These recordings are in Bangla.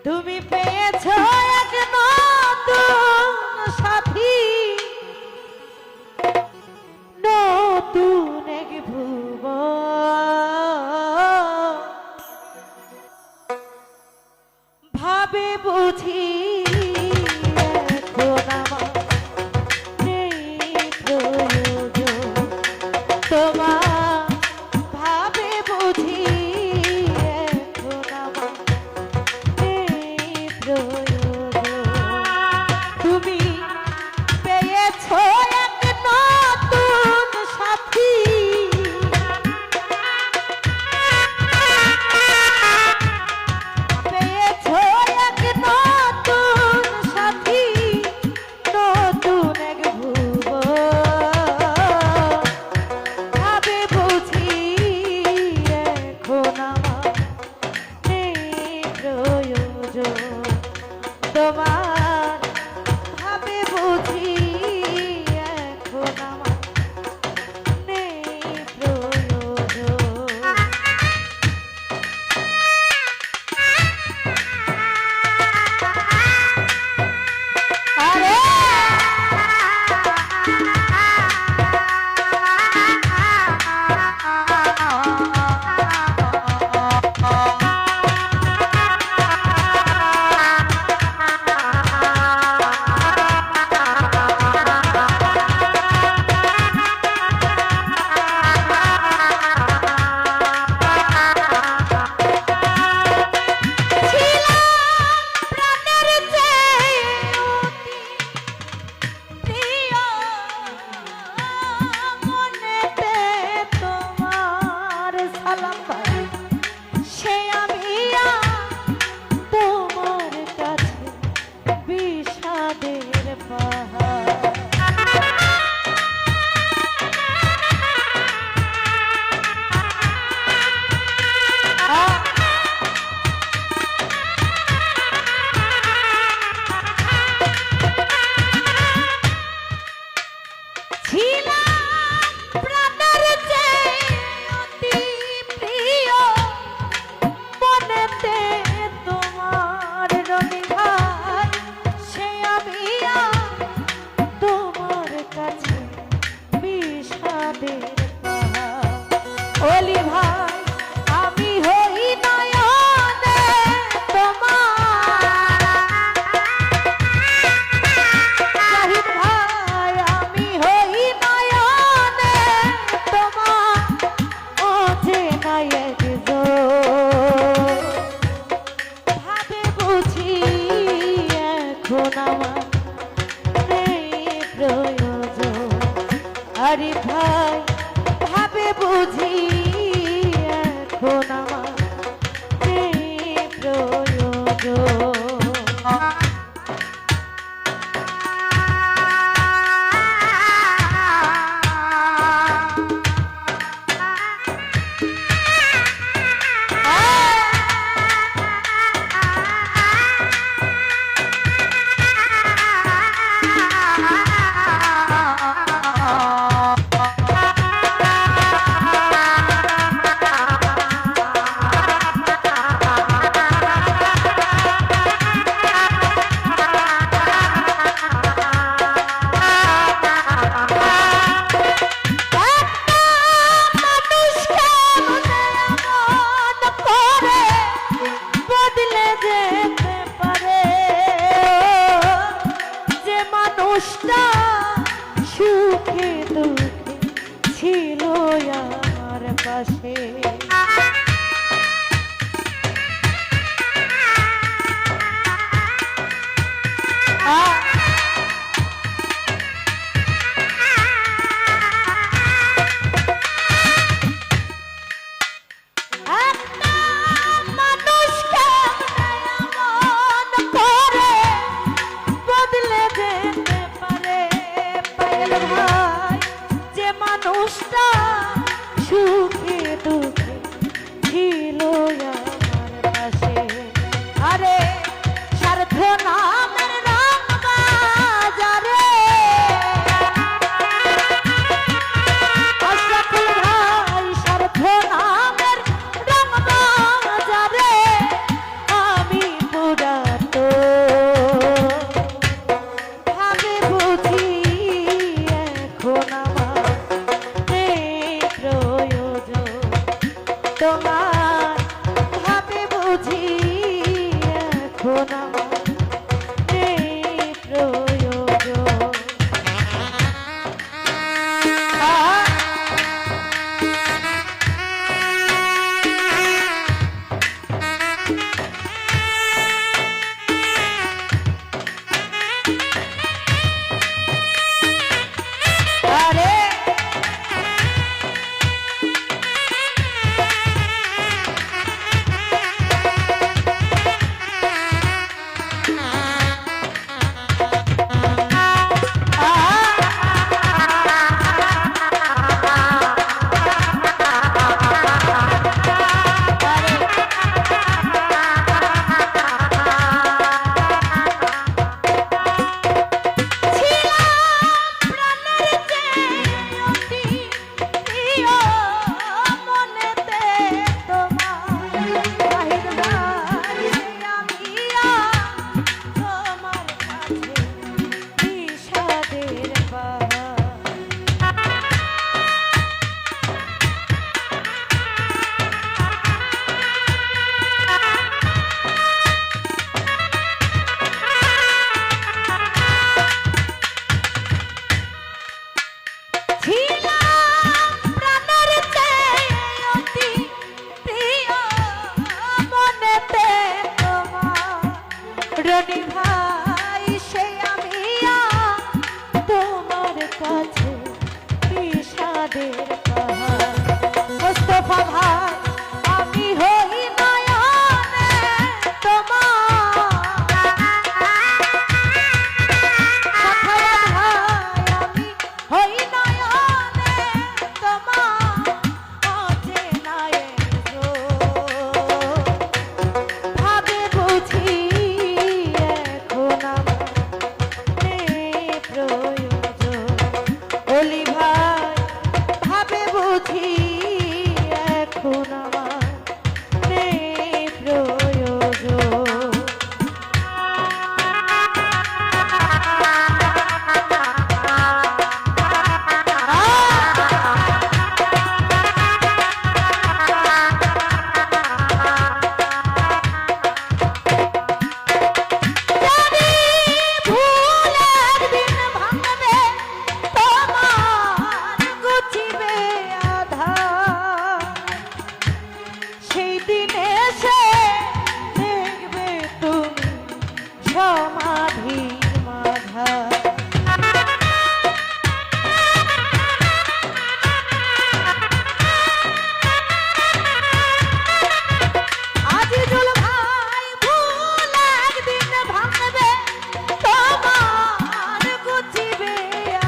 তুমি পেয়েছো এক নতুন সাথী, নতুন এক ভুবন, ভাবে বুঝি এখন আমার নেই প্রয়োজন তোমার, ভাবে বুঝি এখন আমার নেই প্রয়োজন। তুমি পেয়েছো এক নতুন সাথী, পেয়েছো এক নতুন সাথী, নতুন এক ভুবন, ভাবে বুঝি এখন আমার নেই প্রয়োজন তোমার, ভাবে বুঝি এখন আমার নেই প্রয়োজন। আরে আরে ভাই ভাবে বুঝি এখন আমার নেই প্রয়োজন। সুখে দুঃখে ছিল আমার পাশে, যে মানুষটা সুখে দুঃখে রনি ভাই সে আমি তোমার কাছে বিষাদের পাহাড় মোস্তফা ভাই আমি হই নয়নে তোমার সাখাওয়াত ভাই আমি হই নয়নে তোমার অচেনা এসো ভাবে বুঝি এখন আমার নেই প্রয়োজন ওলি ভাই ভাবে বুঝি এখন আমার নেই প্রয়োজন জানি ভুল একদিন ভাঙবে তোমার গুছিবে আধার সেই দিন এসে দেখবে তুমি সমাধির মাঝার আজিজুল ভাই ভুল একদিন ভাঙবে তোমার গুছিবে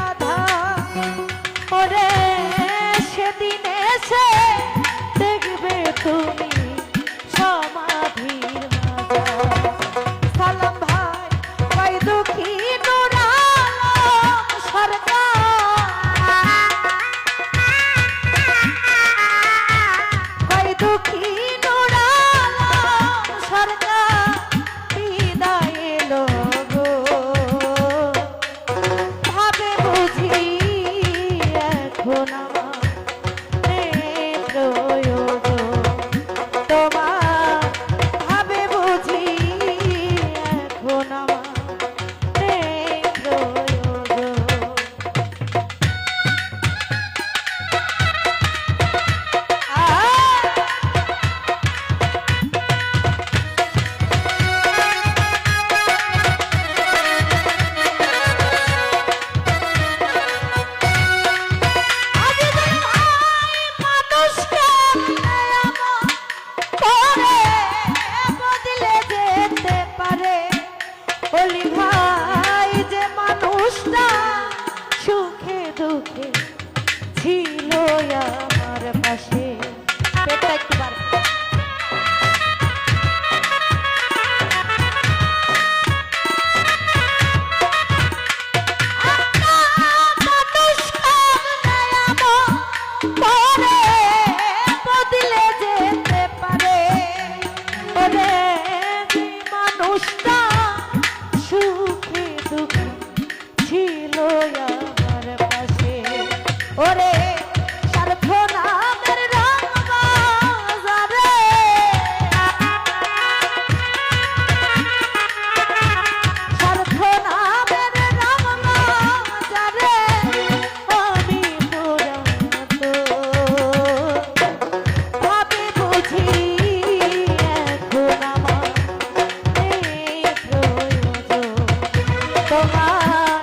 আধার ওরে সেদিন এসে দেখবে তুমি সমাধির মাঝার সালাম ভাই ভাই দুঃখী নুর আলম সরকার ভাই দুঃখী নুর আলম সরকার বিদায় এলো গো ভাবে বুঝি এখন আমার নেই প্রয়োজন তোমার ভাবে বুঝি এখন আমার নেই প্রয়োজন আজিজুল ভাই মানুষকে এমন করে বদলে যেতে পারে ওলি ভাই যে মানুষটা সুখে দুঃখে ছিল আমার পাশে পেটটা একটু বাড়বে বদলে যেতে পারে ওরে যে মানুষটা সুখে দুঃখে ছিল আমার পাশে ওরে স্বার্থ নামের রং বাজারে স্বার্থ নামের রং বাজারে আমি পুরাত ভাবে বুঝি এখন আমার নেই প্রয়োজন তোমার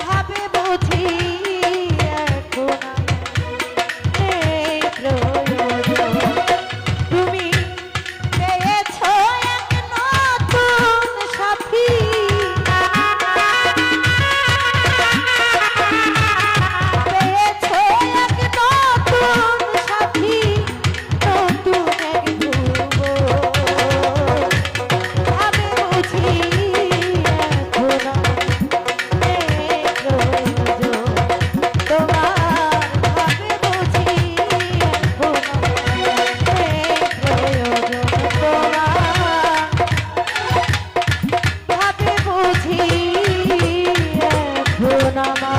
ভাবে বুঝি এখন আমার নেই প্রয়োজন তুমি পেয়েছো এক নতুন সাথী পেয়েছো এক নতুন সাথী নতুন এক ধ্রুব ভাবে বুঝি এখন আমার নেই প্রয়োজন তোমার ভাবে বুঝি এখন আমার নেই প্রয়োজন তোমার ভাবে বুঝি এখন আমার